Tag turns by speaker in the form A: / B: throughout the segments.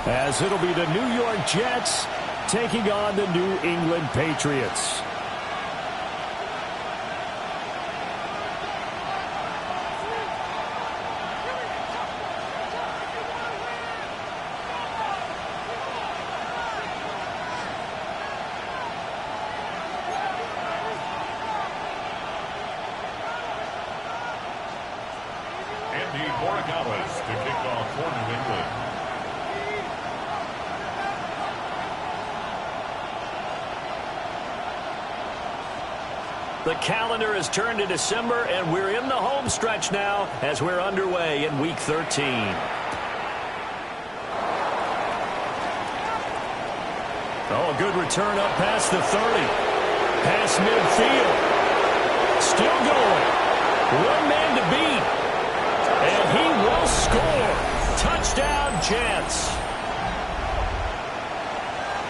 A: as it'll be the New York Jets taking on the New England Patriots.
B: To kick off for New England.
A: The calendar has turned to December, and we're in the home stretch now as we're underway in Week 13. Oh, a good return up past the 30. Past midfield. Still going. One man to beat. And he will score. Touchdown, Jets.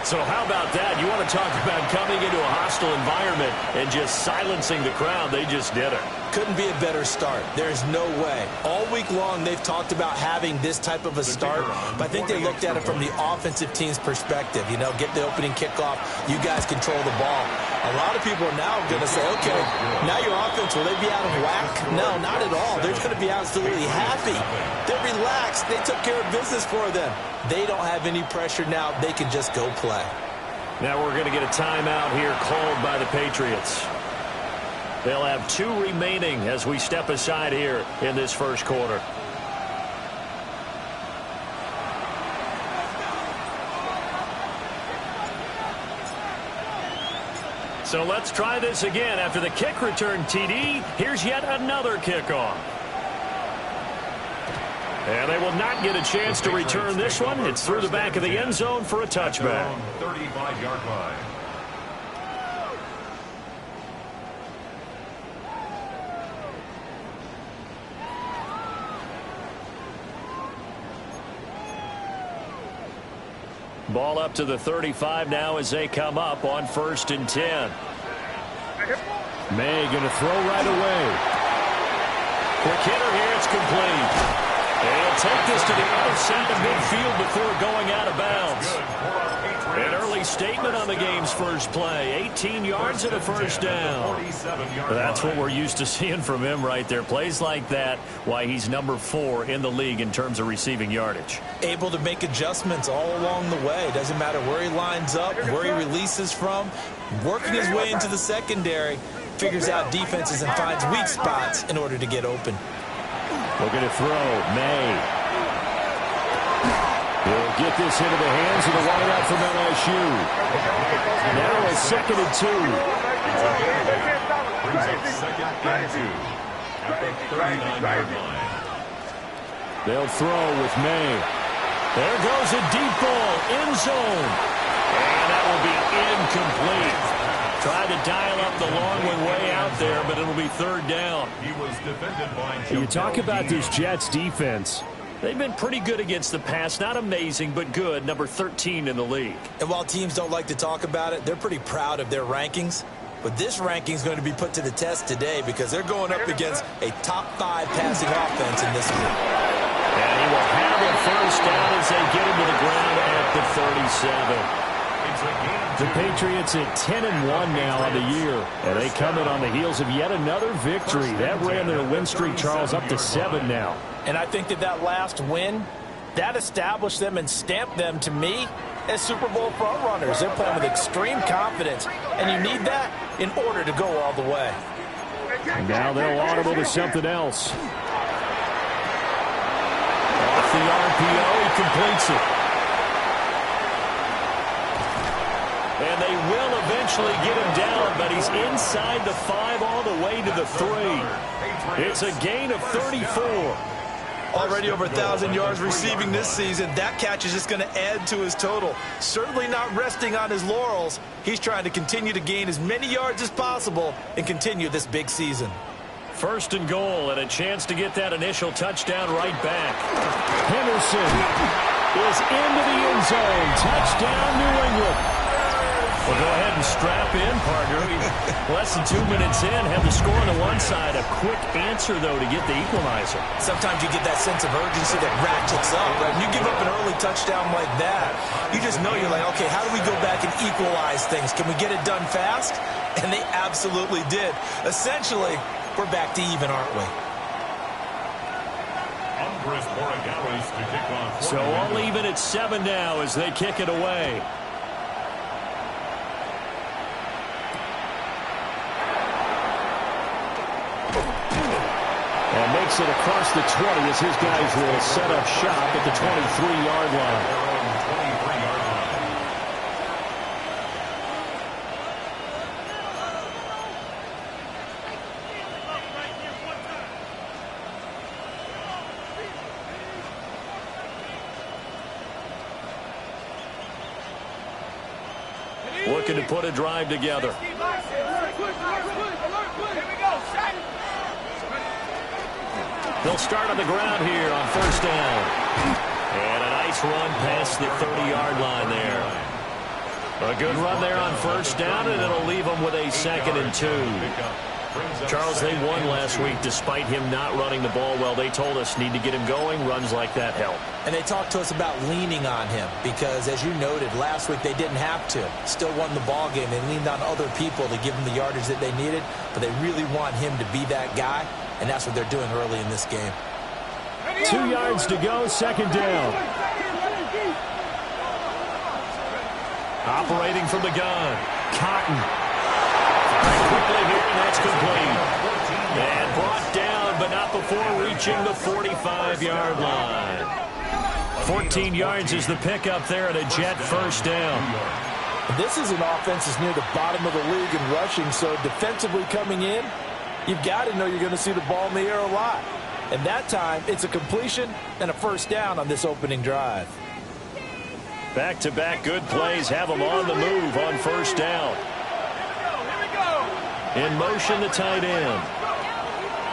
A: So how about that? You want to talk about coming into a hostile environment and just silencing the crowd. They just did it.
C: Couldn't be a better start. There's no way. All week long, they've talked about having this type of a start, but I think they looked at it from the offensive team's perspective. You know, get the opening kickoff. You guys control the ball. A lot of people are now going to say, okay, now your offense, will they be out of whack? No, not at all. They're going to be absolutely happy. They're relaxed. They took care of business for them. They don't have any pressure now. They can just go play.
A: Now we're going to get a timeout here called by the Patriots. They'll have 2 remaining as we step aside here in this first quarter. So let's try this again. After the kick return TD, here's yet another kickoff. And they will not get a chance to return this one. It's through the back of the end zone for a touchback.
B: 35-yard line.
A: Ball up to the 35 now as they come up on 1st and 10. May going to throw right away. Quick hitter here. It's complete. And he'll take this to the other side of midfield before going out of bounds. An early statement on the game's first play. 18 yards and a first down. That's what we're used to seeing from him right there. Plays like that, why he's number 4 in the league in terms of receiving yardage.
C: Able to make adjustments all along the way. Doesn't matter where he lines up, where he releases from. Working his way into the secondary. Figures out defenses and finds weak spots in order to get open.
A: Looking to throw. May. He'll get this into the hands of the wideout from LSU. Now a 2nd and 2.
B: Brings up 2nd and 2 at the 39-yard line.
A: They'll throw with May. There goes a deep ball, end zone. And that will be incomplete. Tried to dial up the long one way out there, but it'll be 3rd down.
B: He was defended by
A: you talk about this Jets defense. They've been pretty good against the pass. Not amazing, but good. Number 13 in the league.
C: And while teams don't like to talk about it, they're pretty proud of their rankings. But this ranking is going to be put to the test today because they're going up against a top 5 passing offense in this league.
A: And he will have a first down as they get him to the ground at the 37. The Patriots at 10-1 now on the year, and they come in on the heels of yet another victory. That ran their win streak, Charles, up to 7 now.
C: And I think that last win, that established them and stamped them, to me, as Super Bowl frontrunners. They're playing with extreme confidence, and you need that in order to go all the way.
A: And now they'll audible to something else. Off the RPO, he completes it. And they will eventually get him down, but he's inside the 5 all the way to the 3. It's a gain of 34.
C: Already over 1,000 yards receiving this season. That catch is just going to add to his total. Certainly not resting on his laurels. He's trying to continue to gain as many yards as possible and continue this big season.
A: 1st and goal, and a chance to get that initial touchdown right back. Henderson is into the end zone. Touchdown, New England. Well, go ahead and strap in, partner. Less than 2 minutes in, have the score on the one side. A quick answer, though, to get the equalizer.
C: Sometimes you get that sense of urgency that ratchets up, right? When you give up an early touchdown like that, you just know you're like, okay, how do we go back and equalize things? Can we get it done fast? And they absolutely did. Essentially, we're back to even, aren't we?
A: So all even at 7 now as they kick it away. And makes it across the 20 as his guys will set up shop at the 23-yard line. Looking to put a drive together. They'll start on the ground here on first down. And a nice run past the 30-yard line there. A good run there on first down, and it'll leave them with a 2nd and 2. Charles, they won last week despite him not running the ball well. They told us need to get him going. Runs like that help.
C: And they talked to us about leaning on him because, as you noted, last week they didn't have to. Still won the ball game. They leaned on other people to give them the yardage that they needed, but they really want him to be that guy, and that's what they're doing early in this game.
A: 2 yards to go, 2nd down. Operating from the gun, Cotton. Quickly here, and that's complete. And brought down, but not before reaching the 45-yard line. 14 yards is the pickup there, and a Jet first down.
D: This is an offense that's near the bottom of the league in rushing, so defensively coming in, you've got to know you're going to see the ball in the air a lot. And that time, it's a completion and a first down on this opening drive.
A: Back-to-back good plays have them on the move on first down. In motion, the tight end.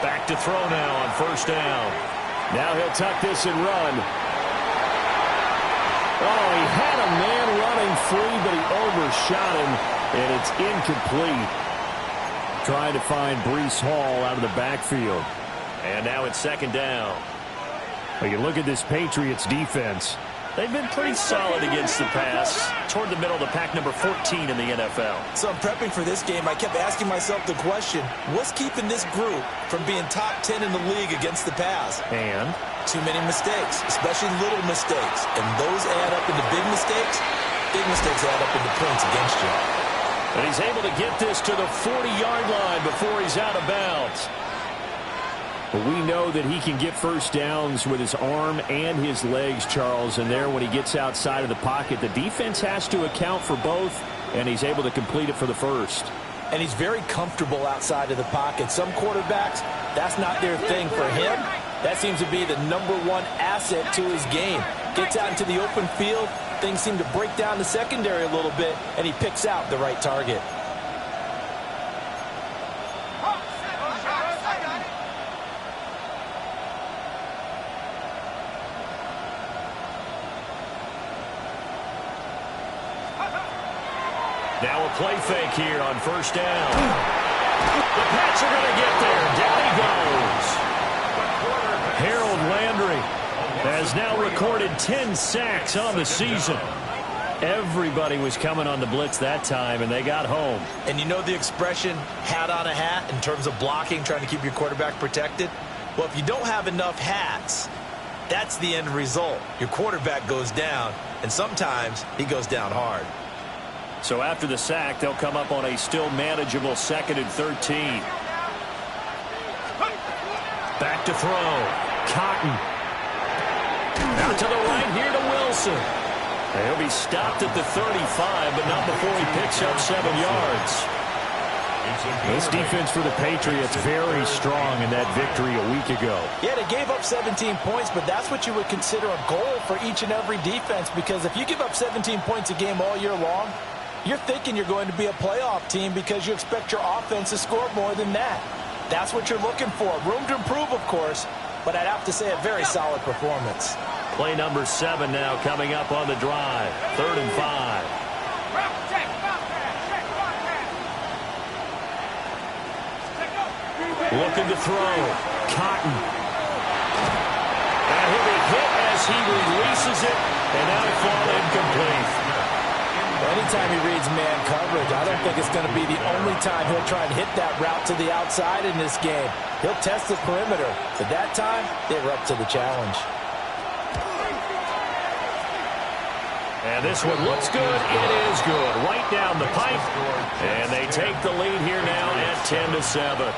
A: Back to throw now on first down. Now he'll tuck this and run. Oh, he had a man running free, but he overshot him, and it's incomplete. Trying to find Breece Hall out of the backfield. And now it's 2nd down. Well, you look at this Patriots defense. They've been pretty solid against the pass. Toward the middle of the pack, number 14 in the NFL.
C: So I'm prepping for this game. I kept asking myself the question, what's keeping this group from being top 10 in the league against the pass?
A: And?
C: Too many mistakes, especially little mistakes. And those add up into big mistakes. Big mistakes add up into points against you.
A: And he's able to get this to the 40-yard line before he's out of bounds. But we know that he can get first downs with his arm and his legs, Charles. And there, when he gets outside of the pocket, the defense has to account for both, and he's able to complete it for the first.
C: And he's very comfortable outside of the pocket. Some quarterbacks, that's not their thing. For him, that seems to be the #1 asset to his game. Gets out into the open field, things seem to break down the secondary a little bit, and he picks out the right target.
A: Now a play fake here on first down. The Pats are going to get there. Down he goes. Harold Landry has now recorded 10 sacks on the season. Everybody was coming on the blitz that time, and they got home.
C: And you know the expression, hat on a hat, in terms of blocking, trying to keep your quarterback protected? Well, if you don't have enough hats, that's the end result. Your quarterback goes down, and sometimes he goes down hard.
A: So after the sack, they'll come up on a still manageable 2nd and 13. Back to throw. Cotton. Out to the right here to Wilson. And he'll be stopped at the 35, but not before he picks up 7 yards. This defense for the Patriots very strong in that victory a week ago.
D: Yeah, they gave up 17 points, but that's what you would consider a goal for each and every defense, because if you give up 17 points a game all year long, you're thinking you're going to be a playoff team because you expect your offense to score more than that. That's what you're looking for. Room to improve, of course, but I'd have to say a very solid performance.
A: Play number 7 now coming up on the drive. 3rd and 5. Looking to throw. Cotton. And he'll be hit as he releases it, and that'll fall incomplete.
D: Anytime he reads man coverage, I don't think it's going to be the only time he'll try and hit that route to the outside in this game. He'll test the perimeter, but that time, they were up to the challenge.
A: And this one looks good. It is good. Right down the pipe. And they take the lead here now at 10-7.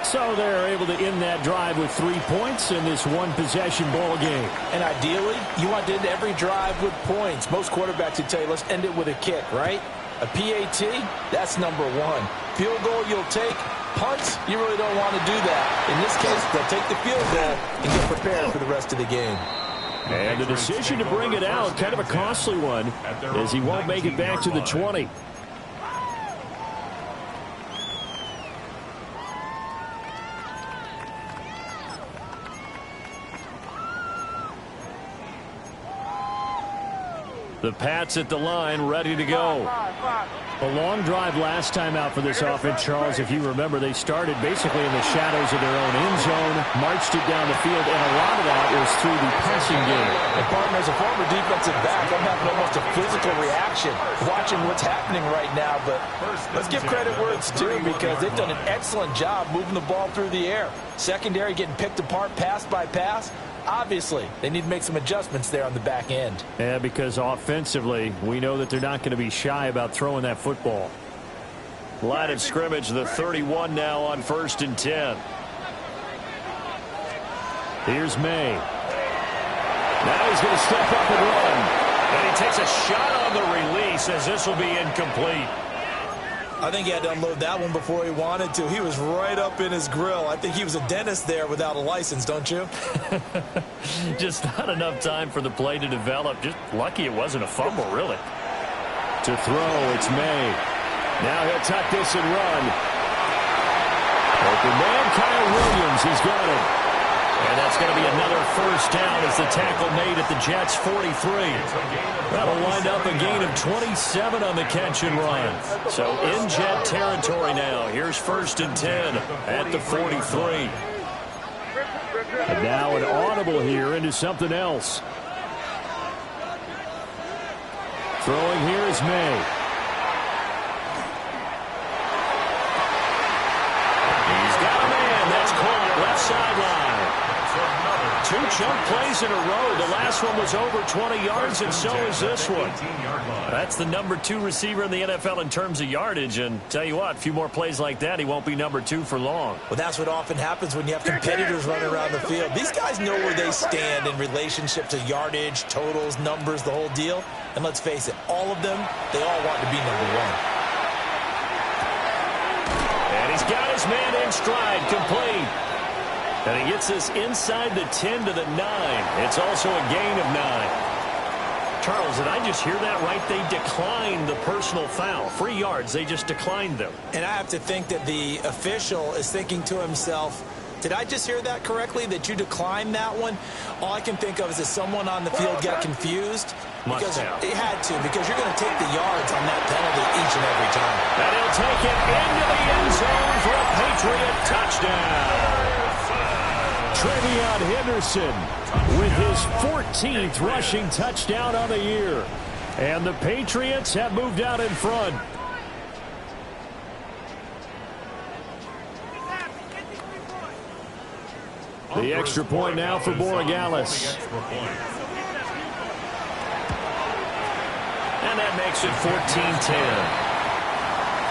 A: So they're able to end that drive with 3 points in this one-possession ball game.
D: And ideally, you want to end every drive with points. Most quarterbacks would tell you, let's end it with a kick, right? A PAT, that's number one. Field goal you'll take. Punts, you really don't want to do that. In this case, they'll take the field goal and get prepared for the rest of the game.
A: And the decision to bring it out, kind of a costly one, as he won't make it back to the 20. The Pats at the line, ready to go. A long drive last time out for this offense, Charles. If you remember, they started basically in the shadows of their own end zone, marched it down the field, and a lot of that was through the passing game.
D: And, partner, as a former defensive back, I'm having almost a physical reaction watching what's happening right now. But let's give credit where it's due, because they've done an excellent job moving the ball through the air. Secondary getting picked apart pass by pass. Obviously, they need to make some adjustments there on the back end.
A: Yeah, because offensively, we know that they're not going to be shy about throwing that football. Line of scrimmage, the 31 now on 1st and 10. Here's May. Now he's going to step up and run. And he takes a shot on the release, as this will be incomplete.
D: I think he had to unload that one before he wanted to. He was right up in his grill. I think he was a dentist there without a license, don't you?
A: Just not enough time for the play to develop. Just lucky it wasn't a fumble, really. To throw, it's May. Now he'll tuck this and run. Open man, Kyle Williams. He's got it. And that's going to be another first down as the tackle made at the Jets' 43. That'll wind up a gain of 27 on the catch and run. So in Jet territory now. Here's 1st and 10 at the 43. And now an audible here into something else. Throwing here is May. He's got a man. That's caught left sideline. 2 chunk plays in a row. The last one was over 20 yards, and so is this one. That's the number 2 receiver in the NFL in terms of yardage. And tell you what, a few more plays like that, he won't be number 2 for long.
D: Well, that's what often happens when you have competitors running around the field. These guys know where they stand in relationship to yardage, totals, numbers, the whole deal. And let's face it, all of them, they all want to be number 1.
A: And he's got his man in stride, complete. And he gets this inside the 10 to the 9. It's also a gain of 9. Charles, did I just hear that right? They declined the personal foul. 3 yards, they just declined them.
D: And I have to think that the official is thinking to himself, did I just hear that correctly, that you declined that one? All I can think of is that someone on the field got confused. Because it had to, because you're going to take the yards on that penalty each and every time.
A: And he'll take it into the end zone for a Patriot touchdown. Trevion Henderson with his 14th rushing touchdown on the year. And the Patriots have moved out in front. The extra point now for Borregales. And that makes it 14-10.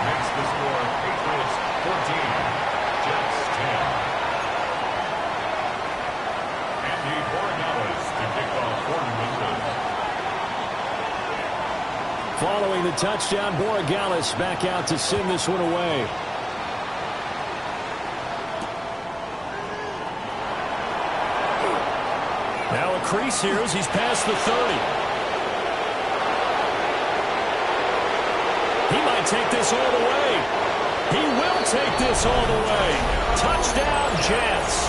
B: Makes the score Patriots 14, Jets 10. Andy Borregales to kick off for New England.
A: Following the touchdown, Borregales back out to send this one away. Now a crease here as he's past the 30. He might take this all the way. He will take this all the way. Touchdown, Jets.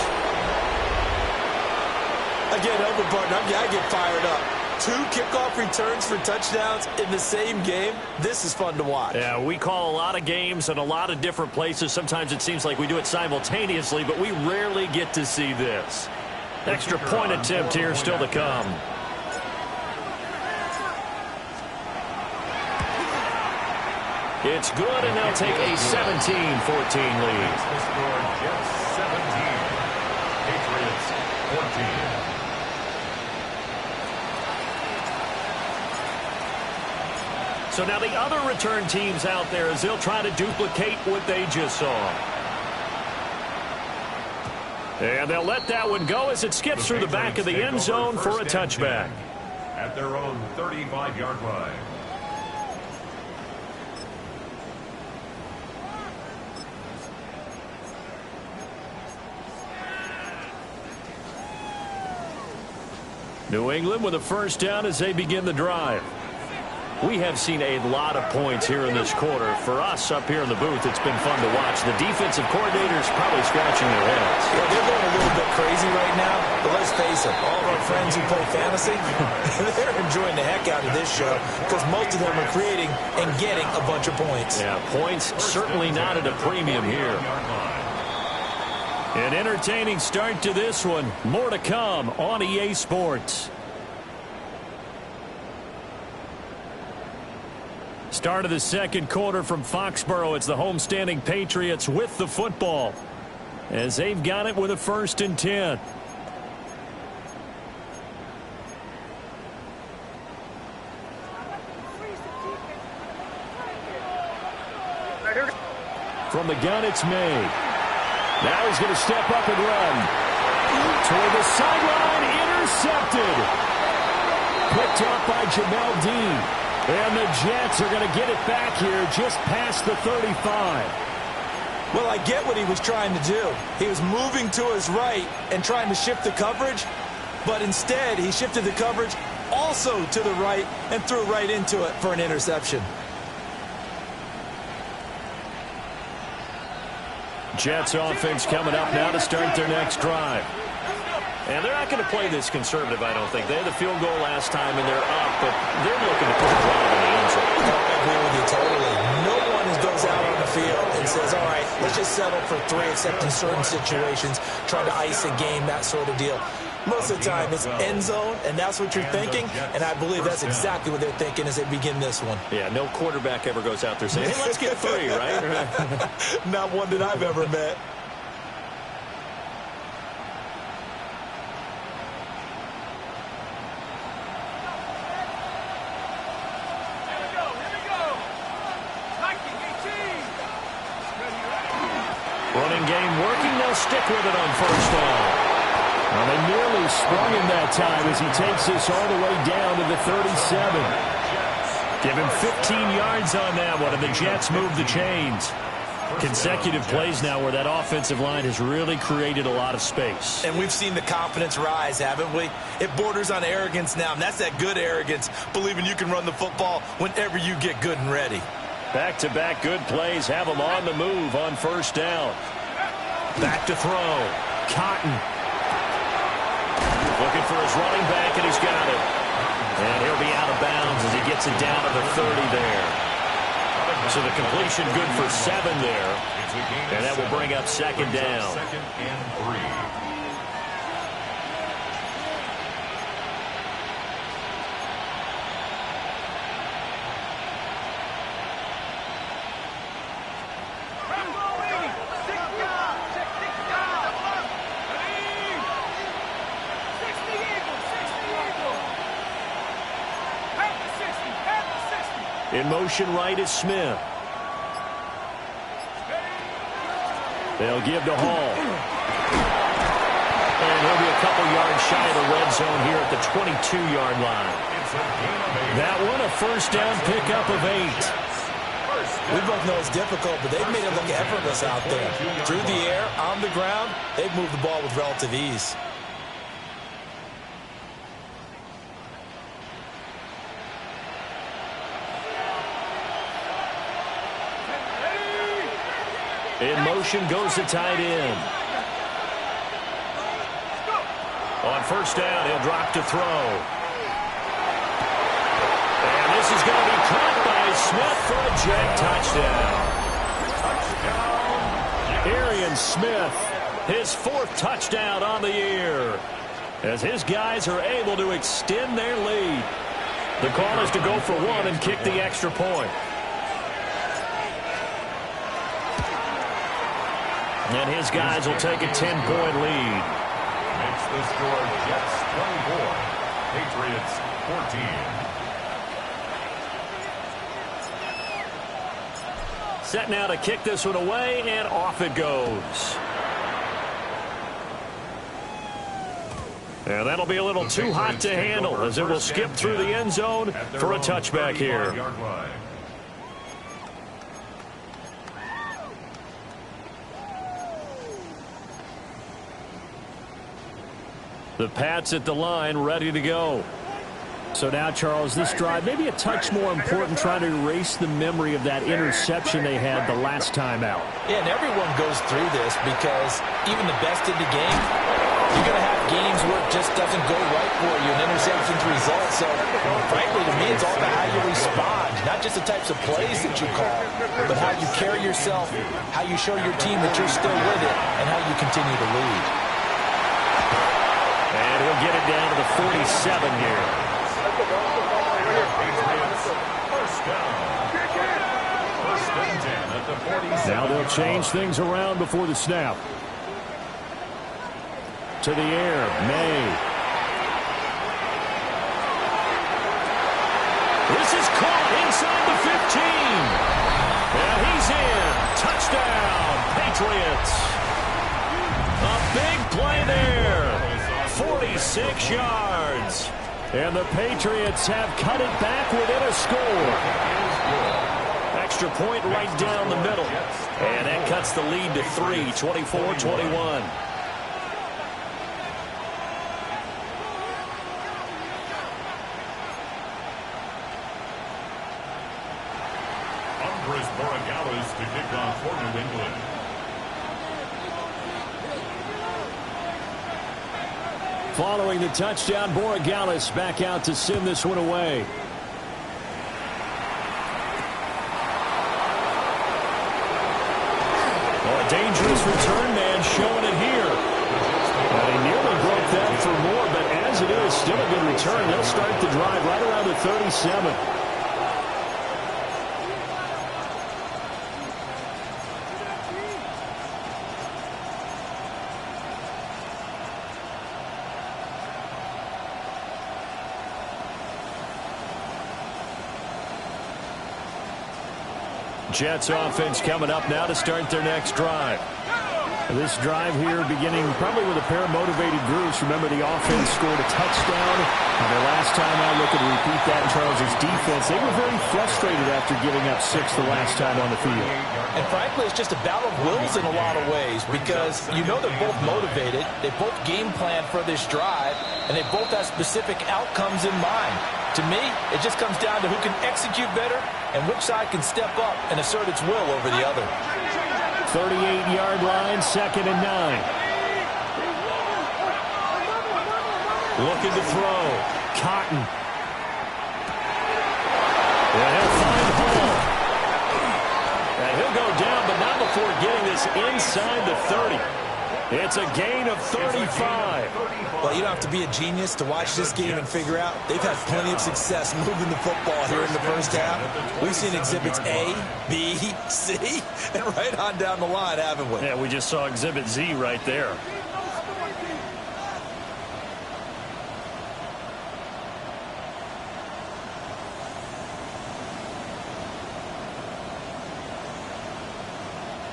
D: Again, over partner, I get fired up.
C: 2 kickoff returns for touchdowns in the same game. This is fun to watch.
A: Yeah, we call a lot of games in a lot of different places. Sometimes it seems like we do it simultaneously, but we rarely get to see this. Extra point attempt here still to come. It's good, and they'll take a 17-14 lead.
B: The score, Jets 17, Patriots 14.
A: So now the other return teams out there as they'll try to duplicate what they just saw. And they'll let that one go as it skips through the back of the end zone for a touchback.
B: At their own 35-yard line.
A: New England with a first down as they begin the drive. We have seen a lot of points here in this quarter. For us up here in the booth, it's been fun to watch. The defensive coordinators probably scratching their heads.
C: Yeah, they're going a little bit crazy right now, but let's face it, all of our friends who play fantasy, they're enjoying the heck out of this show because most of them are creating and getting a bunch of points.
A: Yeah, points certainly not at a premium here. An entertaining start to this one. More to come on EA Sports. Start of the second quarter from Foxborough. It's the homestanding Patriots with the football as they've got it with a 1st and 10. From the gun, it's May. Now he's going to step up and run. Toward the sideline, intercepted. Picked up by Jamel Dean. And the Jets are going to get it back here just past the 35.
C: Well, I get what he was trying to do. He was moving to his right and trying to shift the coverage, but instead he shifted the coverage also to the right and threw right into it for an interception.
A: Jets offense coming up now to start their next drive. And they're not going to play this conservative, I don't think. They had the field goal last time, and they're up, but they're looking to put a drive in the end zone.
C: I agree with you totally. No one goes out on the field and says, all right, let's just settle for 3, except in certain situations, trying to ice a game, that sort of deal. Most of the time, it's end zone, and that's what you're thinking, and I believe that's exactly what they're thinking as they begin this one.
A: Yeah, no quarterback ever goes out there saying, hey, let's get 3, right?
C: Not one that I've ever met.
A: Running game working. They'll stick with it on 1st down. Well, they nearly sprung him that time as he takes this all the way down to the 37. Give him 15 yards on that one, and the Jets move the chains. Consecutive plays now where that offensive line has really created a lot of space.
C: And we've seen the confidence rise, haven't we? It borders on arrogance now, and that's that good arrogance, believing you can run the football whenever you get good and ready.
A: Back-to-back good plays have him on the move on 1st down. Back to throw. Cotton. Looking for his running back, and he's got it. And he'll be out of bounds as he gets it down to the 30 there. So the completion good for 7 there. And that will bring up 2nd down.
B: 2nd and 3.
A: In motion right is Smith. They'll give to Hall. And he'll be a couple yards shy of the red zone here at the 22-yard line. That one a 1st down pickup of 8.
C: We both know it's difficult, but they've made it look effortless out there. Through the air, on the ground, they've moved the ball with relative ease.
A: In motion goes the tight end. On 1st down, he'll drop to throw. Smith for a jet touchdown. Arian Smith, his 4th touchdown on the year, as his guys are able to extend their lead. The call is to go for 1 and kick the extra point. And his guys will take a 10-point lead.
B: Makes the score Jets 24, Patriots 14.
A: Set now to kick this one away, and off it goes. And that'll be a little too hot to handle, as it will skip through the end zone for a touchback here. The Pats at the line, ready to go. So now, Charles, this drive maybe a touch more important, trying to erase the memory of that interception they had the last time out.
D: Yeah, and everyone goes through this because even the best in the game, you're going to have games where it just doesn't go right for you, and interceptions result. So, frankly, to me, it's all about how you respond, not just the types of plays that you call, but how you carry yourself, how you show your team that you're still with it, and how you continue to lead.
A: And he'll get it down to the 47 here. Now they'll change things around before the snap. To the air, May. This is caught inside the 15. And he's in. Touchdown, Patriots. A big play there. 46 yards. And the Patriots have cut it back within a score. Extra point right down the middle. And that cuts the lead to 3, 24-21.
B: To kick off for New England.
A: Following the touchdown, Borregales back out to send this one away. A dangerous return man showing it here. He nearly broke that for more, but as it is, still a good return. They'll start the drive right around the 37. Jets offense coming up now to start their next drive. This drive here beginning probably with a pair of motivated groups. Remember, the offense scored a touchdown. And their last time out, looking to repeat that in Charles' defense. They were very frustrated after giving up 6 the last time on the field.
D: And frankly, it's just a battle of wills in a lot of ways because you know they're both motivated. They both game plan for this drive, and they both have specific outcomes in mind. To me, it just comes down to who can execute better and which side can step up and assert its will over the other.
A: 38-yard line, 2nd and 9. Looking to throw. Cotton. And he'll find Hall. And he'll go down, but not before getting this inside the 30. It's a gain of 35.
C: Well, you don't have to be a genius to watch this game and figure out they've had plenty of success moving the football here in the first half. We've seen exhibits A, B, C, and right on down the line, haven't we?
A: Yeah, we just saw exhibit Z right there.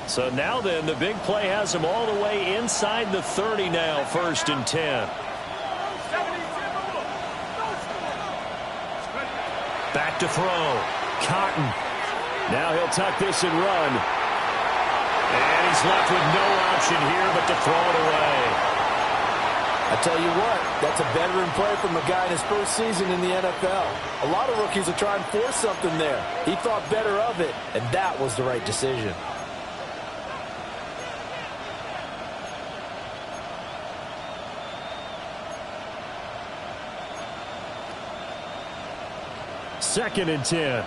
A: So now then, the big play has them all the way inside the 30 now, 1st and 10. Back to throw. Cotton. Now he'll tuck this and run. And he's left with no option here but to throw it away.
D: I tell you what, that's a veteran play from a guy in his first season in the NFL. A lot of rookies will try and force something there. He thought better of it, and that was the right decision.
A: Second and 10.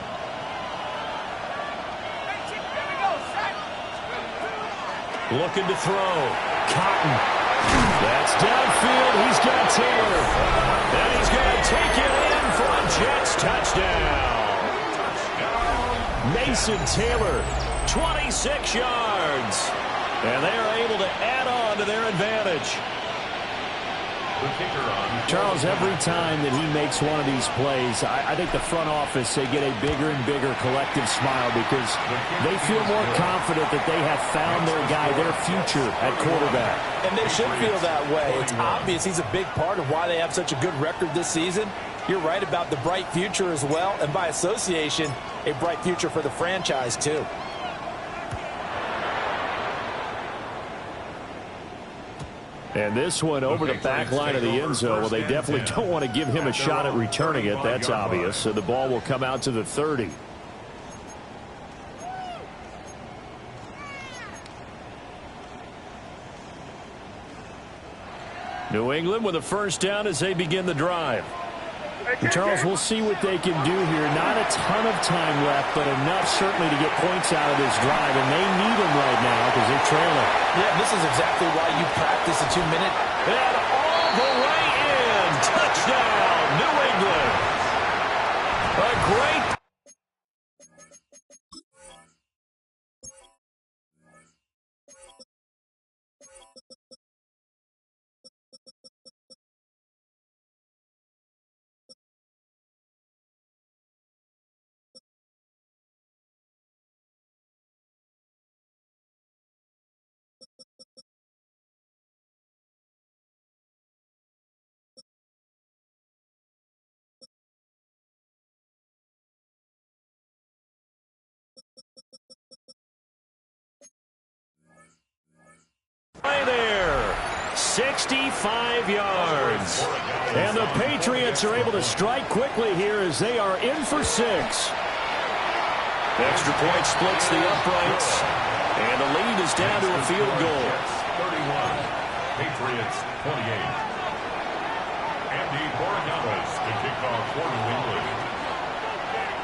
A: Looking to throw. Cotton. That's downfield. He's got Taylor. And he's going to take it in for a Jets touchdown. Mason Taylor, 26 yards. And they are able to add on to their advantage. Charles, every time that he makes one of these plays, I think the front office, they get a bigger and bigger collective smile because they feel more confident that they have found their guy, their future at quarterback.
D: And they should feel that way. It's obvious he's a big part of why they have such a good record this season. You're right about the bright future as well, and by association, a bright future for the franchise too.
A: And this one over the back line of the end zone. Well, they definitely don't want to give him a shot at returning it. That's obvious. So the ball will come out to the 30. New England with a first down as they begin the drive. And Charles, we'll see what they can do here. Not a ton of time left, but enough certainly to get points out of this drive, and they need them right now because they're trailing.
D: Yeah, this is exactly why you practice a 2-minute.
A: And all the way in. Touchdown, New England. A great play there. 65 yards. And the Patriots are able to strike quickly here as they are in for 6. Extra point splits the uprights. And the lead is down to a field goal.
B: 31. Patriots 28. Andy Borregales to kick off for New England.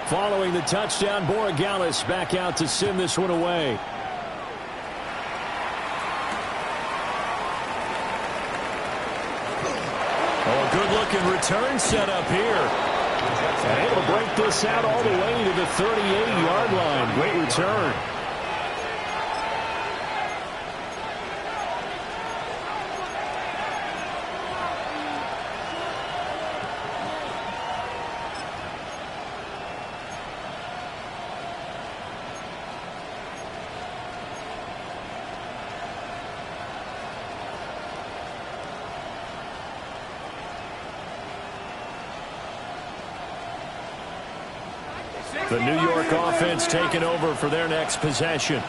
A: Following the touchdown, Borregales back out to send this one away. Oh, a good-looking return set up here. And able to break this out all the way to the 38-yard line. Great return. The New York offense taking over for their next possession.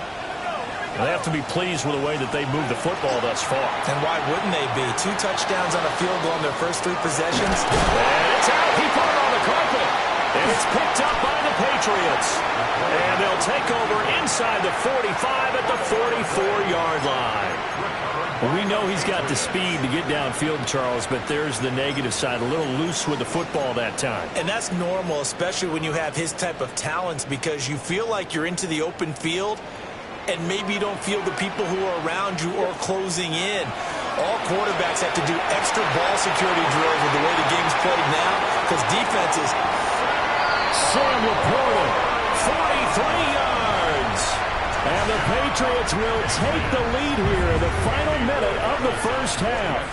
A: They have to be pleased with the way that they've moved the football thus far.
C: And why wouldn't they be? 2 touchdowns on a field goal in their first 3 possessions.
A: And it's out. He put it on the carpet. And it's picked up by the Patriots. And they'll take over inside the 45 at the 44-yard line. Well, we know he's got the speed to get downfield, Charles, but there's the negative side. A little loose with the football that time.
C: And that's normal, especially when you have his type of talents, because you feel like you're into the open field, and maybe you don't feel the people who are around you or closing in. All quarterbacks have to do extra ball security drills with the way the game's played now, because defenses.
A: Sam Laporta, 43 yards. And the Patriots will take the lead here in the final minute of the first half.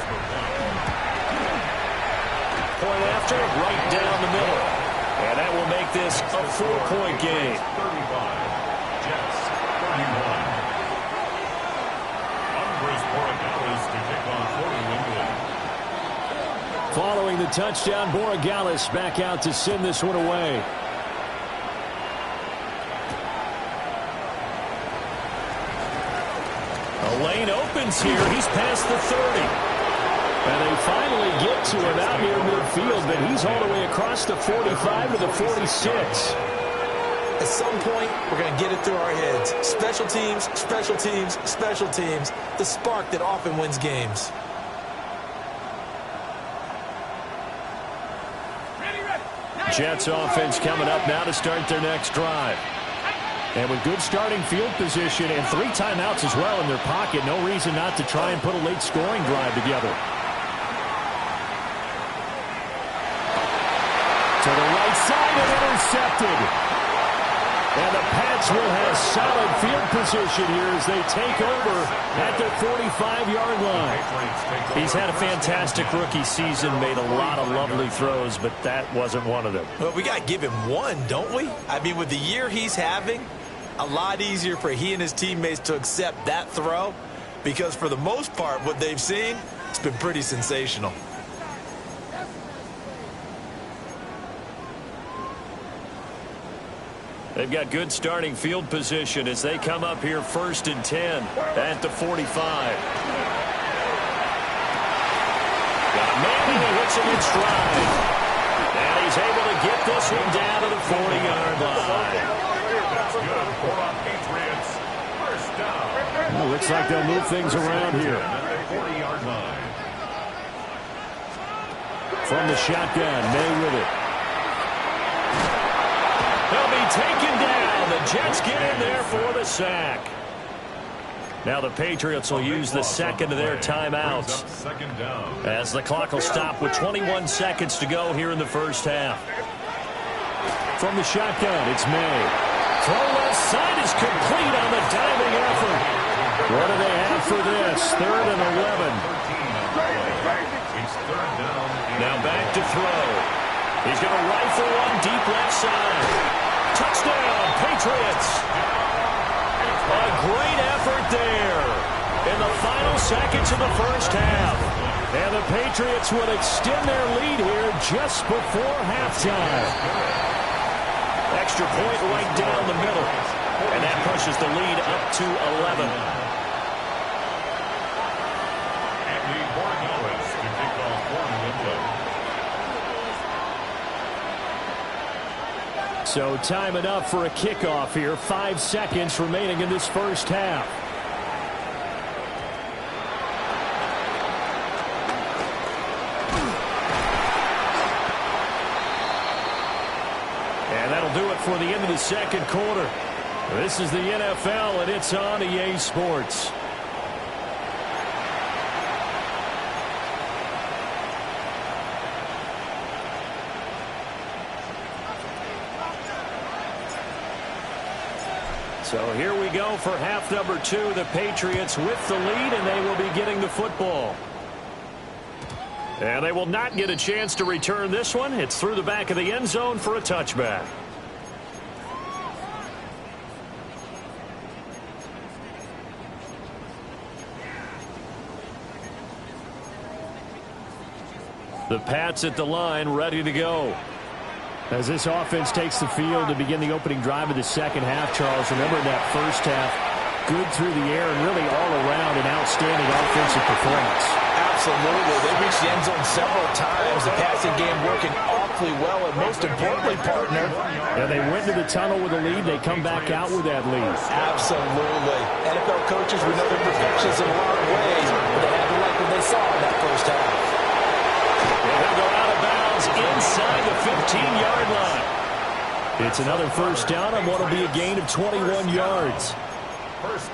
A: Point after, right down the middle. And that will make this a 4-point game.
B: 35. Jets 31. Andres Borregales to kick off for New England.
A: Following the touchdown, Borregales back out to send this one away. A lane opens here. He's past the 30. And they finally get to him out near midfield, but he's all the way across the 45 to the 46.
C: At some point, we're going to get it through our heads. Special teams, special teams, special teams. The spark that often wins games.
A: Jets offense coming up now to start their next drive. And with good starting field position and 3 timeouts as well in their pocket, no reason not to try and put a late scoring drive together. To the right side and intercepted. And the Pats will have solid field position here as they take over at their 45-yard line. He's had a fantastic rookie season, made a lot of lovely throws, but that wasn't one of them.
C: Well, we got to give him one, don't we? I mean, with the year he's having, a lot easier for he and his teammates to accept that throw because for the most part, what they've seen, it's been pretty sensational.
A: They've got good starting field position as they come up here 1st and 10 at the 45. Got a man and he hits him in stride. And he's able to get this one down to the 40-yard line.
B: That's good for our Patriots. First down.
A: Well, looks like they'll move things around here.
B: 40-yard line.
A: From the shotgun, May with it. They'll be taken down. The Jets get in there for the sack. Now the Patriots will use the second of their timeouts as the clock will stop with 21 seconds to go here in the first half. From the shotgun, it's May. Throw left side is complete on the diving effort. What do they have for this? 3rd and 11. Now back to throw. He's going to rifle one deep left side. Touchdown, Patriots. A great effort there in the final seconds of the first half. And the Patriots will extend their lead here just before halftime. Extra point right down the middle. And that pushes the lead up to 11.
B: And the Borgales to kick off one window.
A: So time enough for a kickoff here. 5 seconds remaining in this first half. And that'll do it for the end of the second quarter. This is the NFL, and it's on EA Sports. So here we go for half number 2. The Patriots with the lead, and they will be getting the football. And they will not get a chance to return this one. It's through the back of the end zone for a touchback. The Pats at the line, ready to go. As this offense takes the field to begin the opening drive of the second half, Charles, remember that first half, good through the air and really all around an outstanding offensive performance.
C: Absolutely. They reached the end zone several times. The passing game working awfully well, and most importantly, partner.
A: Yeah, they went to the tunnel with a lead. They come back out with that lead.
C: Absolutely. NFL coaches, we know they're perfectionists in a lot of ways, but they had to like what they saw in that first half.
A: They'll go out of bounds inside the 15-yard line. It's another first down on what will be a gain of 21 yards.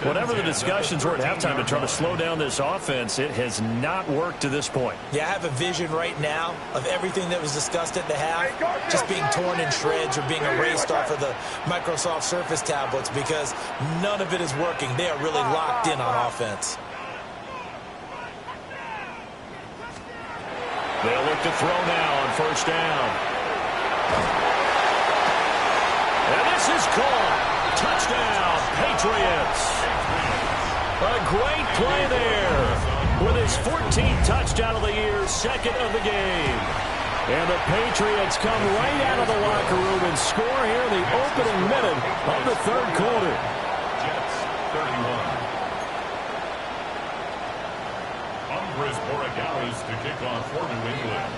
A: Whatever the discussions were at halftime to try to slow down this offense, it has not worked to this point.
C: Yeah, I have a vision right now of everything that was discussed at the half just being torn in shreds or being erased off of the Microsoft Surface tablets because none of it is working. They are really locked in on offense.
A: They'll look to throw now on first down. And this is caught. Touchdown, Patriots. A great play there with his 14th touchdown of the year, second of the game. And the Patriots come right out of the locker room and score here in the opening minute of the third quarter.
B: Jets 31. Borgales to kick off for New England.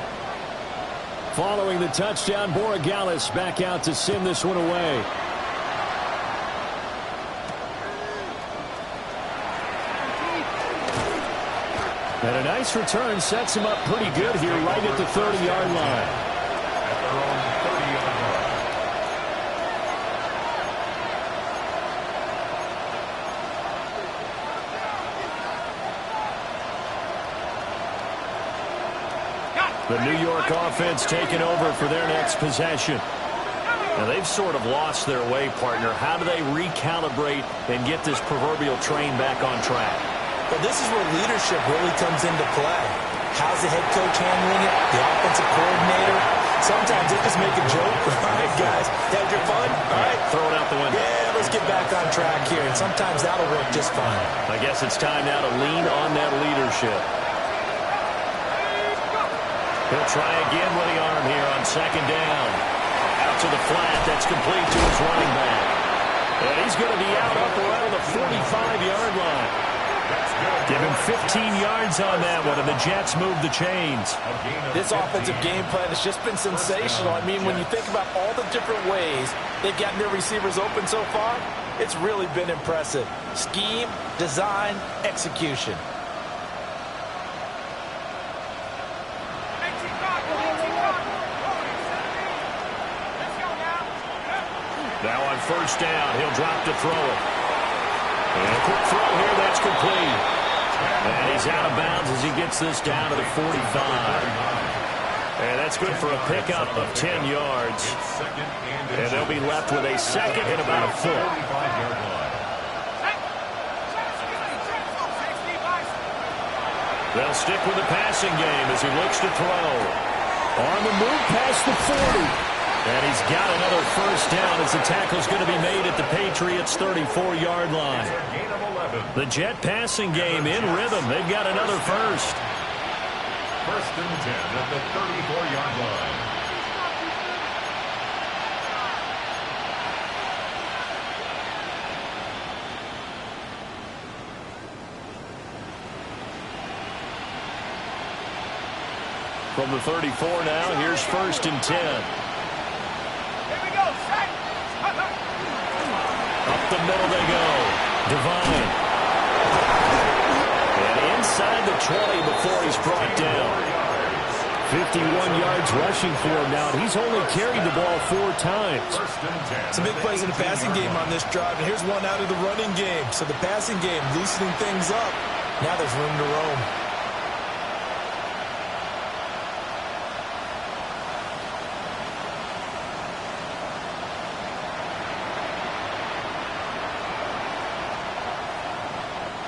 A: Following the touchdown, Borgales back out to send this one away. And a nice return sets him up pretty good here right at the 30-yard line.
B: At their own 30-yard line.
A: The New York offense taking over for their next possession. Now, they've sort of lost their way, partner. How do they recalibrate and get this proverbial train back on track?
C: Well, this is where leadership really comes into play. How's the head coach handling it? The offensive coordinator? Sometimes they just make a joke. All right, guys, had your fun? All right.
A: Throw it out the window.
C: Yeah, let's get back on track here. And sometimes that'll work just fine.
A: I guess it's time now to lean on that leadership. He'll try again with the arm here on second down. Out to the flat. That's complete to his running back. And he's going to be out up around the 45-yard line. Give him 15 yards on that one, and the Jets move the chains.
D: This offensive game plan has just been sensational. I mean, when you think about all the different ways they've gotten their receivers open so far, it's really been impressive. Scheme, design, execution.
A: Now on first down, he'll drop to throw it. And a quick throw here, that's complete. And he's out of bounds as he gets this down to the 45. And that's good for a pickup of 10 yards. And they'll be left with a second and about a foot. They'll stick with the passing game as he looks to throw. On the move past the 40. And he's got another first down as the tackle's going to be made at the Patriots' 34-yard line. The Jet passing game in rhythm. They've got another first.
B: First and 10 at the 34-yard line.
A: From the 34 now, here's first and 10. Up the middle they go. Devine. And inside the 20 before he's brought down. 51 yards rushing for him now. He's only carried the ball 4 times.
C: Some big plays in the passing game on this drive, and here's one out of the running game. So the passing game loosening things up. Now there's room to roam.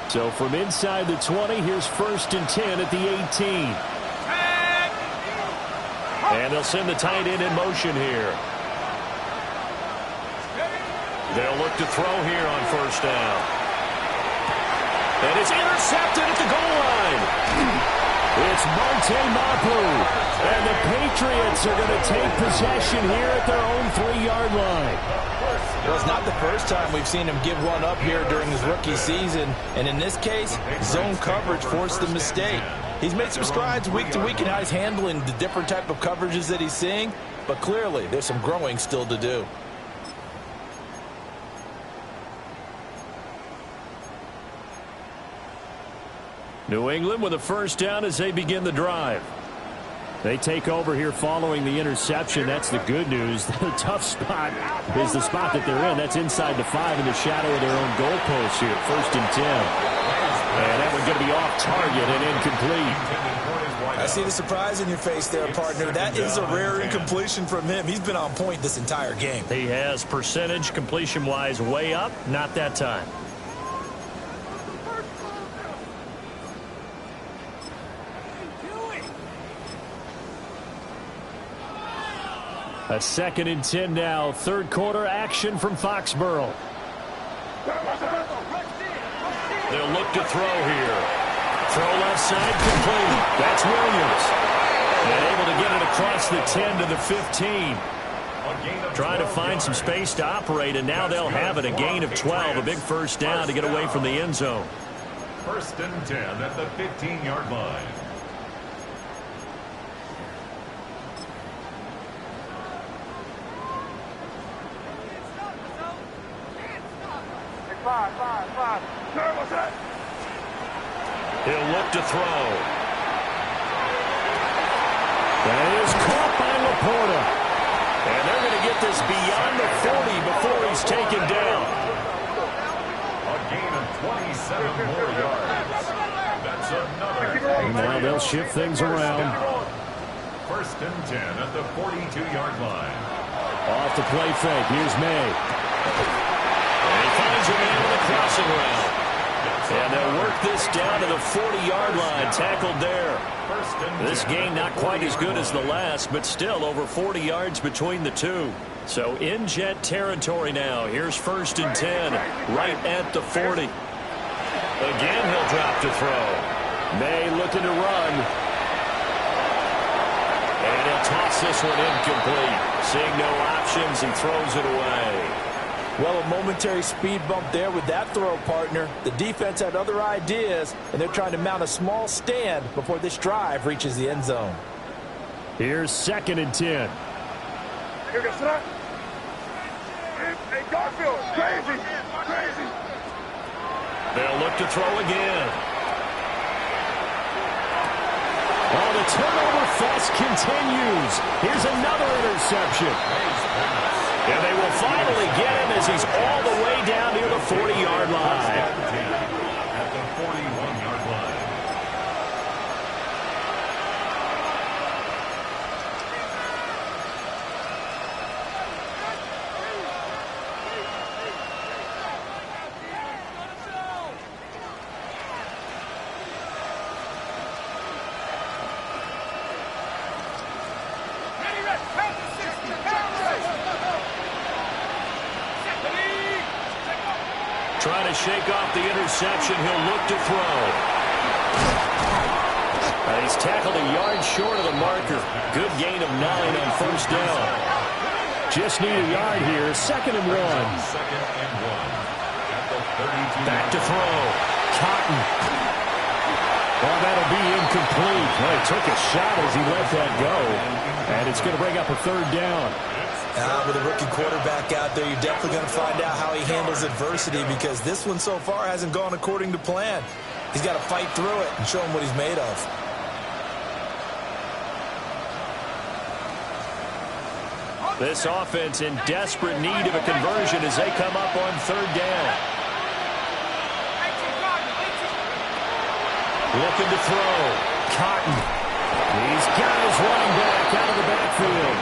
A: So from inside the 20, here's first and 10 at the 18. And they'll send the tight end in motion here. They'll look to throw here on first down. And it's intercepted at the goal line. It's Monte Mapu. And the Patriots are going to take possession here at their own 3-yard line.
D: Well, it's not the first time we've seen him give one up here during his rookie season. And in this case, zone coverage forced the mistake. He's made some strides week to week in how he's handling the different type of coverages that he's seeing. But clearly, there's some growing still to do.
A: New England with a first down as they begin the drive. They take over here following the interception. That's the good news. The tough spot is the spot that they're in. That's inside the 5 in the shadow of their own goalpost here. First and 10. And that one's going to be off target and incomplete.
C: I see the surprise in your face there, partner. That is a rare incompletion from him. He's been on point this entire game.
A: He has percentage completion-wise way up. Not that time. A second and 10 now. Third quarter action from Foxborough. They'll look to throw here. Throw left side complete. That's Williams. And able to get it across the 10 to the 15. Trying to find some space to operate, and now they'll have it. A gain of 12. A big first down to get away from the end zone.
B: First and 10 at the 15-yard line.
A: He'll look to throw. That is caught by Laporta. And they're going to get this beyond the 40 before he's taken down.
B: A gain of 27 more yards. That's another.
A: Now they'll shift things around.
B: First and 10 at the 42-yard line.
A: Off the play fake. Here's May. And he finds a man with a crossing route. And they'll work this down to the 40-yard line. Tackled there. This game not quite as good as the last, but still over 40 yards between the two. So in Jet territory now. Here's first and 10 right at the 40. Again, he'll drop to throw. May looking to run. And he'll toss this one incomplete. Seeing no options, he throws it away.
D: Well, a momentary speed bump there with that throw, partner. The defense had other ideas, and they're trying to mount a small stand before this drive reaches the end zone.
A: Here's second and 10.
E: Hey, Garfield, crazy.
A: They'll look to throw again. Oh, the turnover fest continues. Here's another interception. And they will finally get him as he's all the way down near the 40-yard line.
B: At the 41-yard line.
A: Trying to shake off the interception. He'll look to throw. He's tackled a yard short of the marker. Good gain of 9 on first down. Just need a yard here. Second and 1.
B: Second and 1. At the 32.
A: Back to throw. Cotton. Well, that'll be incomplete. Well, he took a shot as he let that go. And it's going to bring up a third down.
C: With a rookie quarterback out there, you're definitely going to find out how he handles adversity, because this one so far hasn't gone according to plan. He's got to fight through it and show him what he's made of.
A: This offense in desperate need of a conversion as they come up on third down. Looking to throw. Cotton. He's got his running back out of the backfield.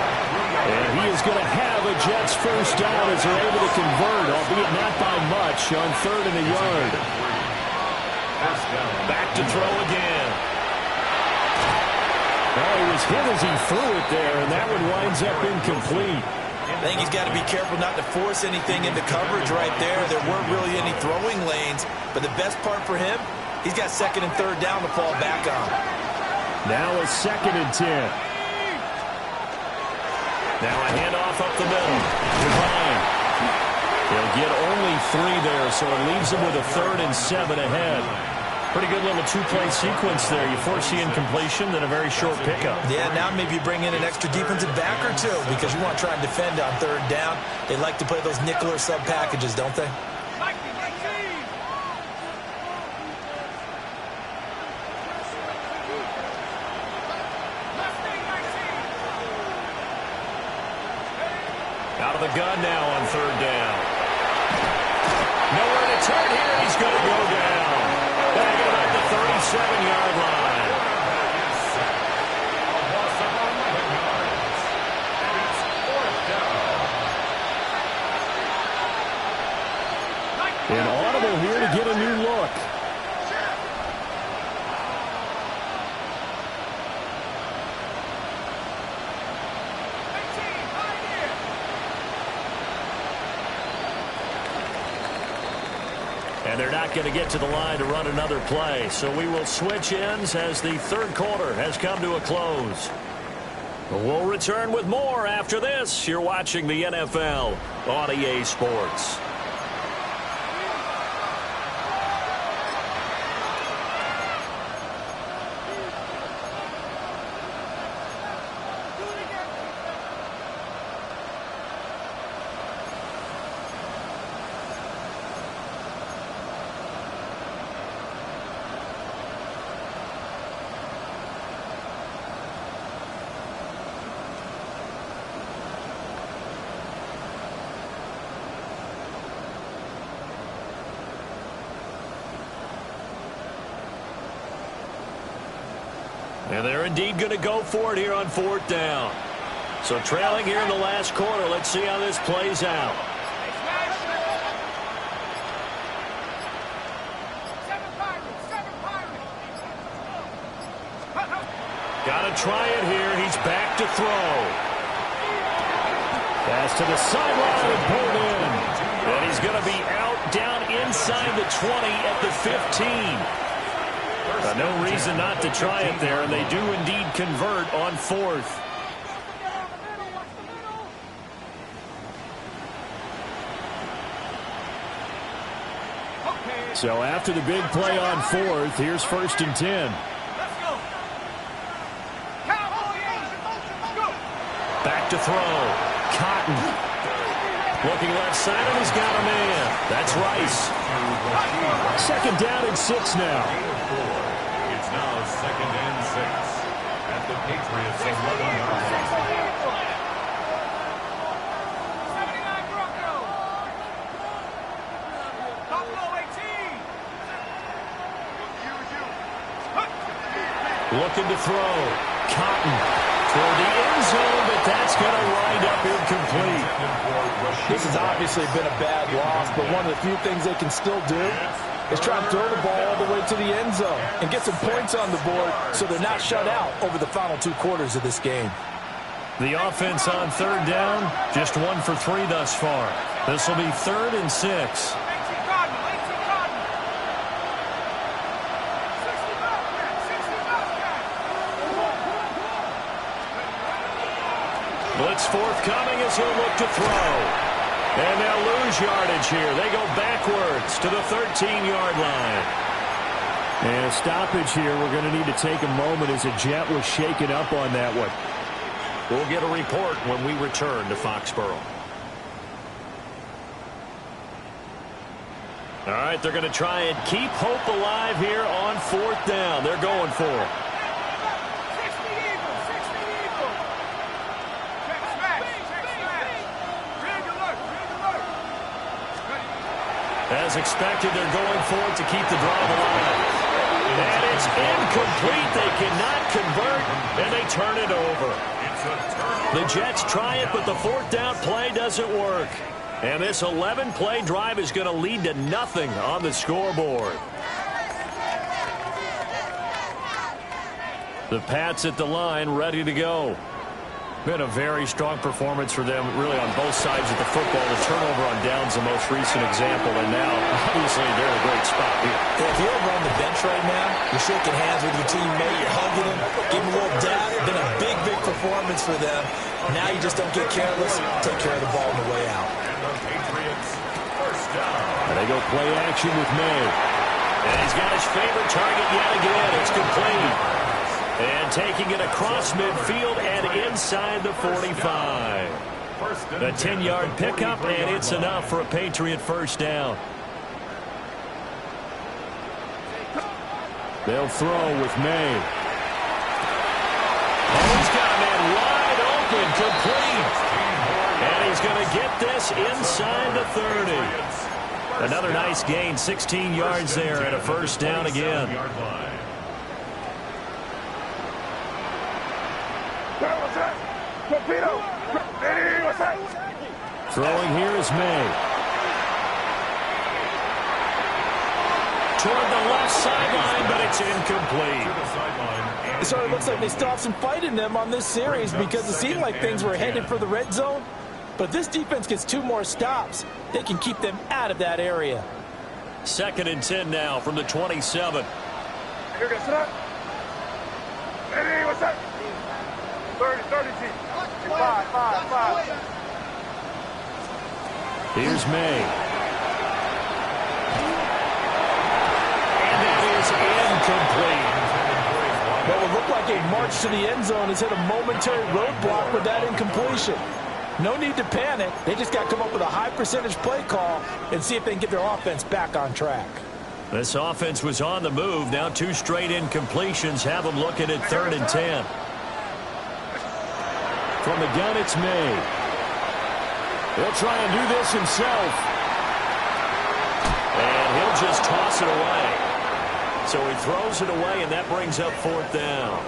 A: And he is going to have a Jets first down as they're able to convert, albeit not by much, on third and a yard. Back to throw again. Well, he was hit as he threw it there, and that one winds up incomplete.
C: I think he's got to be careful not to force anything into coverage right there. There weren't really any throwing lanes, but the best part for him, he's got second and third down to fall back on.
A: Now a second and 10. Now a handoff up the middle. Divine. He'll get only 3 there, so it leaves him with a third and 7 ahead. Pretty good little two-play sequence there. You force the incompletion, then a very short pickup.
C: Yeah, now maybe you bring in an extra defensive back or two, because you want to try and defend on third down. They like to play those nickel or sub packages, don't they?
A: Out of the gun now on third down. Nowhere to turn here. He's going to go down. Back at about the 37-yard line. An audible here to get a new look. And they're not going to get to the line to run another play. So we will switch ends as the third quarter has come to a close. We'll return with more after this. You're watching the NFL on EA Sports. And they're indeed going to go for it here on 4th down. So trailing here in the last quarter. Let's see how this plays out. Got to try it here. He's back to throw. Pass to the sideline and pulled in. And he's going to be out down inside the 20 at the 15. No reason not to try it there, and they do indeed convert on 4th. So after the big play on 4th, here's 1st and 10. Back to throw. Cotton. Looking left side, and he's got a man. That's Rice. 2nd down and 6 now.
B: It's now 2nd and 6 at the Patriots 11-yard line.
A: Looking to throw. Cotton toward the end zone, but that's going to wind up incomplete.
D: This has obviously been a bad loss, but one of the few things they can still do is try and throw the ball all the way to the end zone and get some points on the board so they're not shut out over the final 2 quarters of this game.
A: The offense on 3rd down, just 1 for 3 thus far. This will be 3rd and 6. Blitz forthcoming as he'll look to throw. And they'll lose yardage here. They go backwards to the 13-yard line. And a stoppage here. We're going to need to take a moment as a jet was shaken up on that one. We'll get a report when we return to Foxborough. All right, they're going to try and keep hope alive here on 4th down. They're going for it. As expected, they're going for it to keep the drive alive. And it's incomplete. They cannot convert, and they turn it over. The Jets try it, but the 4th down play doesn't work. And this 11-play drive is going to lead to nothing on the scoreboard. The Pats at the line, ready to go. Been a very strong performance for them, really, on both sides of the football. The turnover on downs the most recent example, and now, obviously, they're in a great spot here.
C: If you're over on the bench right now, you're shaking hands with your teammate, you're hugging him, giving him a little dab. Been a big, big performance for them. Now you just don't get careless. Take care of the ball on the way out.
A: And they go play action with May. And he's got his favorite target yet again. It's complete. And taking it across midfield and inside the 45. A 10-yard pickup, and it's enough for a Patriot 1st down. They'll throw with May. Oh, he's got a man wide open, complete. And he's going to get this inside the 30. Another nice gain, 16 yards there, and a 1st down again. Throwing here is May. Toward the left sideline, but it's incomplete.
D: So it looks like they stopped some fight in them on this series because it seemed like things were headed for the red zone. But this defense gets 2 more stops. They can keep them out of that area.
A: 2nd and 10 now from the 27.
E: You're going to sit up. Hey, what's up? 30, 30, G. 5.
A: Here's May. And that is incomplete.
D: What would look like a march to the end zone has hit a momentary roadblock with that incompletion. No need to panic. They just got to come up with a high percentage play call and see if they can get their offense back on track.
A: This offense was on the move. Now 2 straight incompletions have them looking at 3rd and 10. From the gun, it's May. He'll try and do this himself. And he'll just toss it away. So he throws it away, and that brings up 4th down.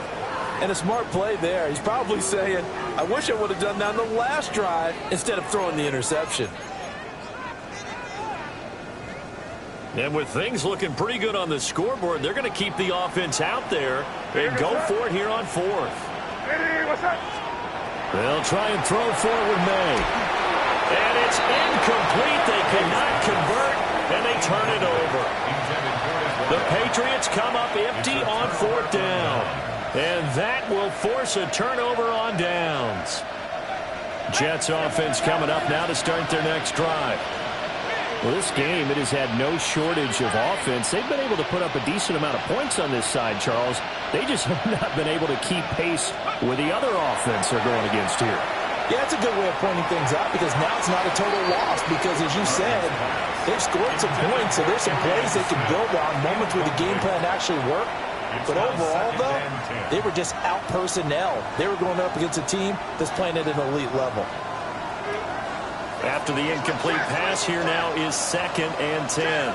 D: And a smart play there. He's probably saying, I wish I would have done that on the last drive instead of throwing the interception.
A: And with things looking pretty good on the scoreboard, they're going to keep the offense out there and go for it here on fourth. They'll try and throw forward May. And it's incomplete. They cannot convert, and they turn it over. The Patriots come up empty on fourth down. And that will force a turnover on downs. Jets offense coming up now to start their next drive. Well, this game, it has had no shortage of offense. They've been able to put up a decent amount of points on this side, Charles. They just have not been able to keep pace with the other offense they're going against here.
D: Yeah, it's a good way of pointing things out because now it's not a total loss because, as you said, they've scored some points, so there's some plays they can build on, moments where the game plan actually worked. But overall, though, they were just out-personnel. They were going up against a team that's playing at an elite level.
A: After the incomplete pass, here now is 2nd and 10.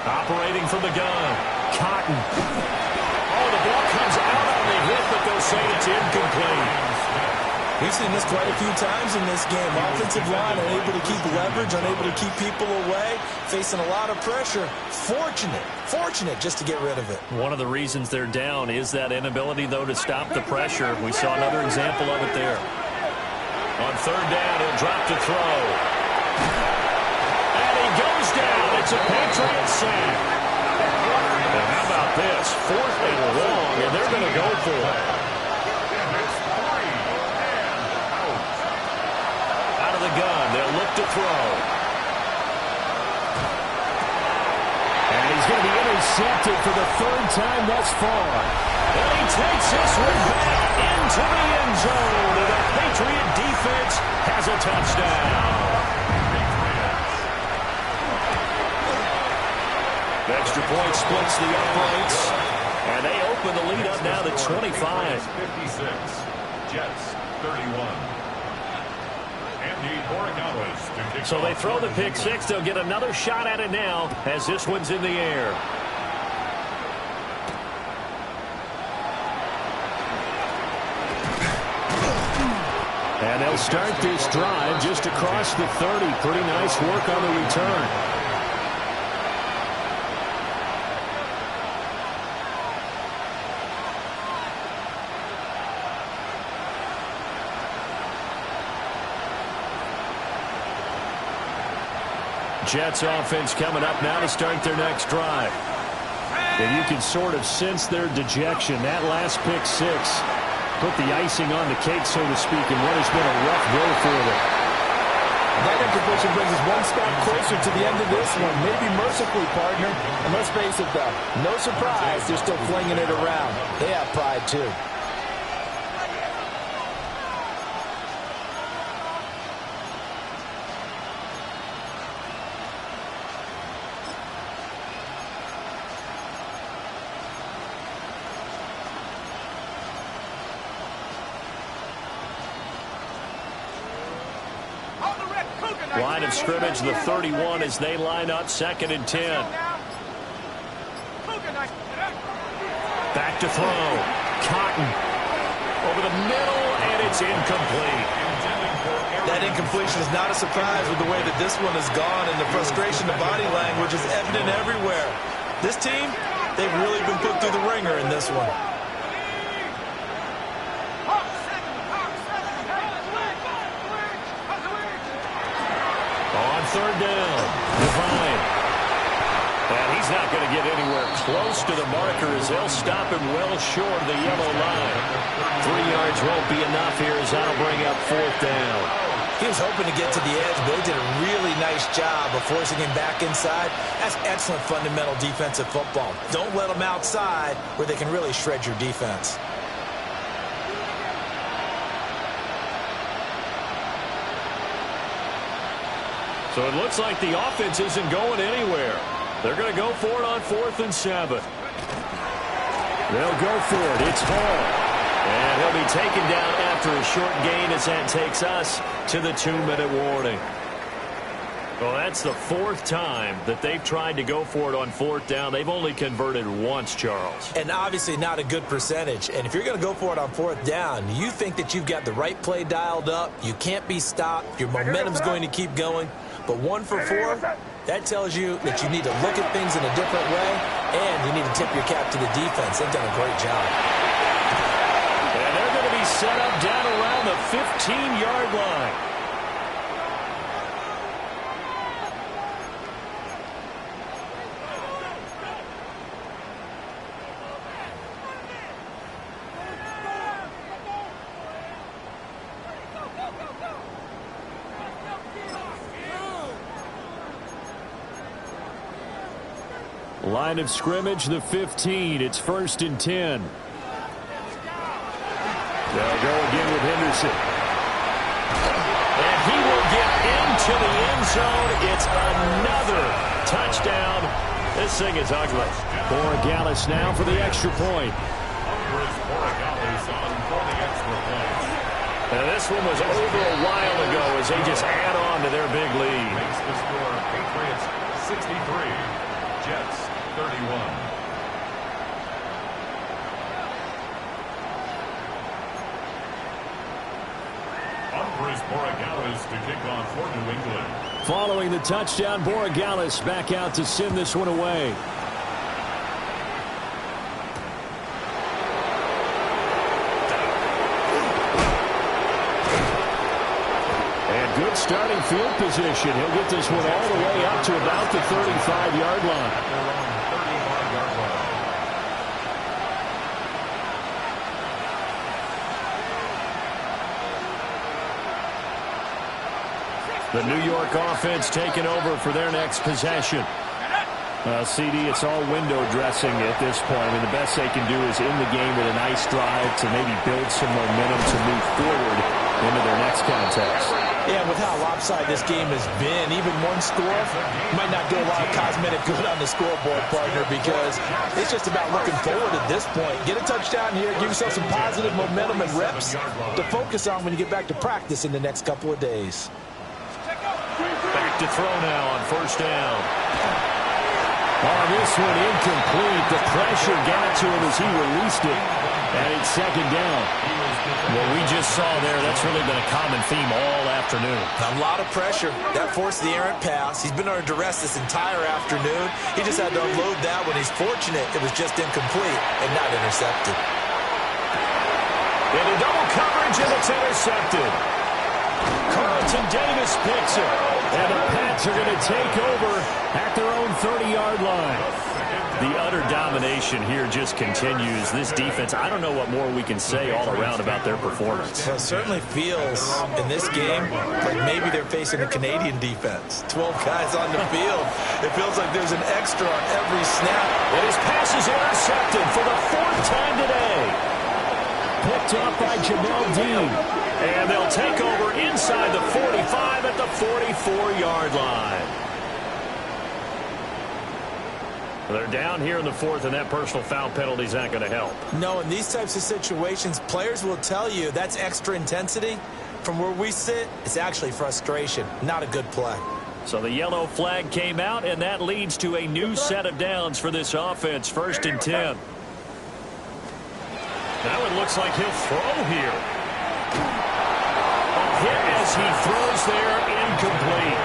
A: Operating from the gun, Cotton. Oh, the ball comes out on the hit, but they'll say it's incomplete.
D: We've seen this quite a few times in this game. Offensive line unable to keep leverage, unable to keep people away, facing a lot of pressure. Fortunate just to get rid of it.
A: One of the reasons they're down is that inability, though, to stop the pressure. We saw another example of it there. On 3rd down, he'll drop to throw. And he goes down. It's a Patriots sack. And how about this? 4th and long, and they're going to go for it. Out of the gun, they'll look to throw. And he's going to be intercepted for the 3rd time thus far. And he takes this one back into the end zone. And the Patriot defense has a touchdown. Extra point splits the uprights. And they open the lead up now to 25.
B: 56. Jets 31.
A: So they throw the pick six. They'll get another shot at it now as this one's in the air. And they'll start this drive just across the 30. Pretty nice work on the return. Jets offense coming up now to start their next drive. And you can sort of sense their dejection. That last pick six put the icing on the cake, so to speak, in what has been a rough go for them.
D: That incompletion brings us one step closer to the end of this one. Maybe mercifully, partner. And let's face it, though, no surprise, they're still flinging it around. They have pride, too.
A: Line of scrimmage, the 31 as they line up 2nd and 10. Back to throw. Cotton over the middle, and it's incomplete.
D: That incompletion is not a surprise with the way that this one has gone, and the frustration, the body language is evident everywhere. This team, they've really been put through the ringer in this one.
A: On 3rd down, Devine. And he's not going to get anywhere close to the marker as they'll stop him well short of the yellow line. 3 yards won't be enough here as that'll bring up 4th down.
D: He was hoping to get to the edge, but they did a really nice job of forcing him back inside. That's excellent fundamental defensive football. Don't let them outside where they can really shred your defense.
A: So it looks like the offense isn't going anywhere. They're going to go for it on 4th and 7. They'll go for it. It's Hall. And he'll be taken down after a short gain as that takes us to the 2-minute warning. Well, that's the fourth time that they've tried to go for it on fourth down. They've only converted once, Charles.
C: And obviously not a good percentage. And if you're going to go for it on fourth down, you think that you've got the right play dialed up. You can't be stopped. Your momentum's going to keep going. But 1 for 4, that tells you that you need to look at things in a different way, and you need to tip your cap to the defense. They've done a great job.
A: And they're going to be set up down around the 15-yard line. Line of scrimmage, the 15. It's 1st and 10. They'll go again with Henderson. And he will get into the end zone. It's another touchdown. This thing is ugly. Borregales now for the extra point. And this one was over a while ago as they just add on to their big lead.
B: Makes the score Patriots 63, Jets 31. Borregales to kick off for New England.
A: Following the touchdown, Borregales back out to send this one away. And good starting field position. He'll get this one all the way up to about the 35-yard line. The New York offense taking over for their next possession. CD, it's all window dressing at this point. I mean, the best they can do is in the game with a nice drive to maybe build some momentum to move forward into their next contest.
D: Yeah, with how lopsided this game has been, even one score might not do a lot of cosmetic good on the scoreboard, partner, because it's just about looking forward at this point. Get a touchdown here, give yourself some positive momentum and reps to focus on when you get back to practice in the next couple of days.
A: Back to throw now on 1st down. Oh, this one incomplete. The pressure got to him as he released it. And it's 2nd down. What we just saw there, that's really been a common theme all afternoon.
C: A lot of pressure. That forced the errant pass. He's been under duress this entire afternoon. He just had to unload that one. He's fortunate it was just incomplete and not intercepted.
A: Into double coverage, and it's intercepted. Carlton Davis picks it. And the Pats are going to take over at their own 30-yard line. The utter domination here just continues. This defense, I don't know what more we can say all around about their performance.
C: Well, it certainly feels in this game like maybe they're facing a Canadian defense. 12 guys on the field. It feels like there's an extra on every snap.
A: And his pass is intercepted for the 4th time today. Picked up by Jamel Dean. And they'll take over inside the 45 at the 44-yard line. They're down here in the 4th, and that personal foul penalty is not going to help.
C: No, in these types of situations, players will tell you that's extra intensity. From where we sit, it's actually frustration, not a good play.
A: So the yellow flag came out, and that leads to a new set of downs for this offense, 1st and 10. That one looks like he'll throw here. A hit as he throws there, incomplete.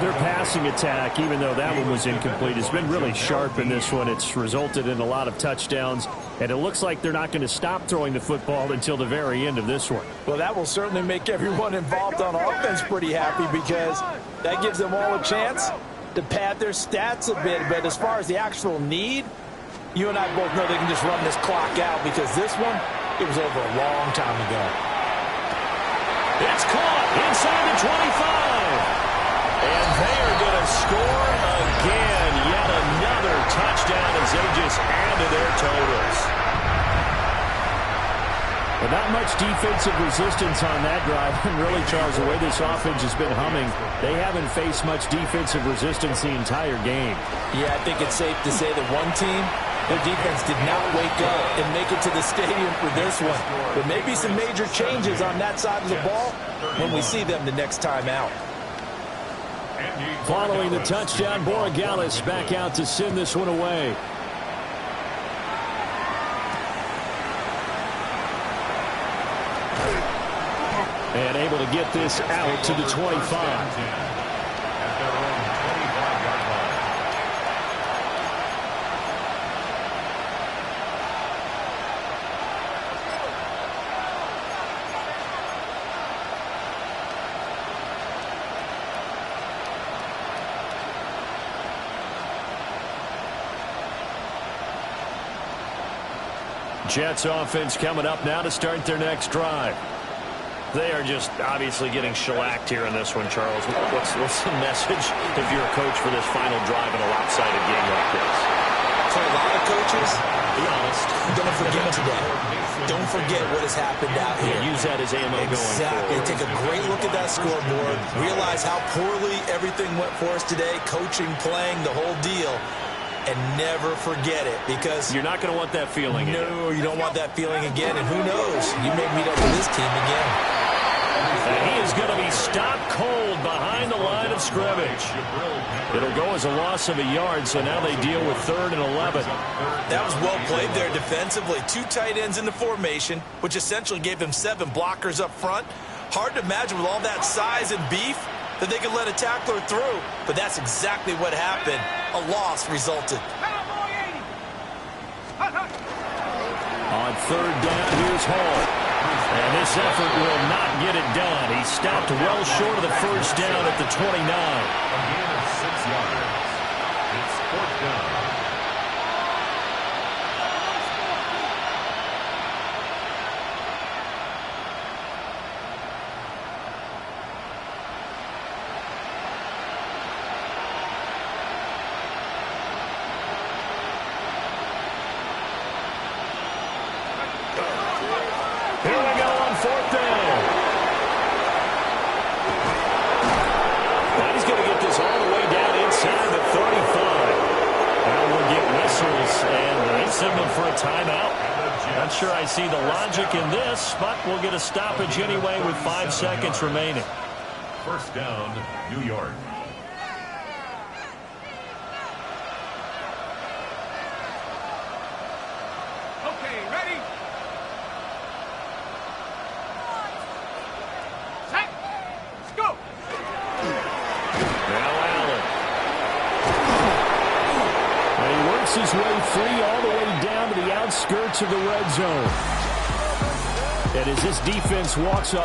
A: Their passing attack, even though that one was incomplete, has been really sharp in this one. It's resulted in a lot of touchdowns, and it looks like they're not going to stop throwing the football until the very end of this one.
D: Well, that will certainly make everyone involved on offense pretty happy, because that gives them all a chance to pad their stats a bit. But as far as the actual need, you and I both know they can just run this clock out, because this one, it was over a long time ago.
A: It's caught inside the 25. And they are going to score again. Yet another touchdown as they just add to their totals. But not much defensive resistance on that drive. And really, Charles, the way this offense has been humming, they haven't faced much defensive resistance the entire game.
D: Yeah, I think it's safe to say that one team, their defense did not wake up and make it to the stadium for this one. But maybe some major changes on that side of the ball when we see them the next time out.
A: Following the touchdown, Borregales back out to send this one away. And able to get this out to the 25. Jets offense coming up now to start their next drive.
F: They are just obviously getting shellacked here in this one, Charles. What's the message if you're a coach for this final drive in a lopsided game like this?
C: For a lot of coaches,
F: be honest,
C: don't forget today. Don't forget what has happened out here.
F: Use that as ammo going forward.
C: Exactly. Take a great look at that scoreboard. Realize how poorly everything went for us today. Coaching, playing, the whole deal. And never forget it, because
F: you're not going to want that feeling again.
C: No, you don't want that feeling again. And who knows? You may meet up with this team again.
A: And he is going to be stopped cold behind the line of scrimmage. It'll go as a loss of a yard, so now they deal with 3rd and 11.
C: That was well played there defensively. 2 tight ends in the formation, which essentially gave them 7 blockers up front. Hard to imagine with all that size and beef that they could let a tackler through. But that's exactly what happened. A loss resulted.
A: On 3rd down, here's Hall. And this effort will not get it done. He stopped well short of the first down at the 29.
B: A gain of 6 yards. It's 4th down.
A: Not sure I see the logic in this, but we'll get a stoppage anyway with 5 seconds remaining.
B: 1st down, New York.
E: Okay, ready? Set. Let's go.
A: Now Allen. And he works his way free all the way down to the outskirts of the red zone. And as this defense walks up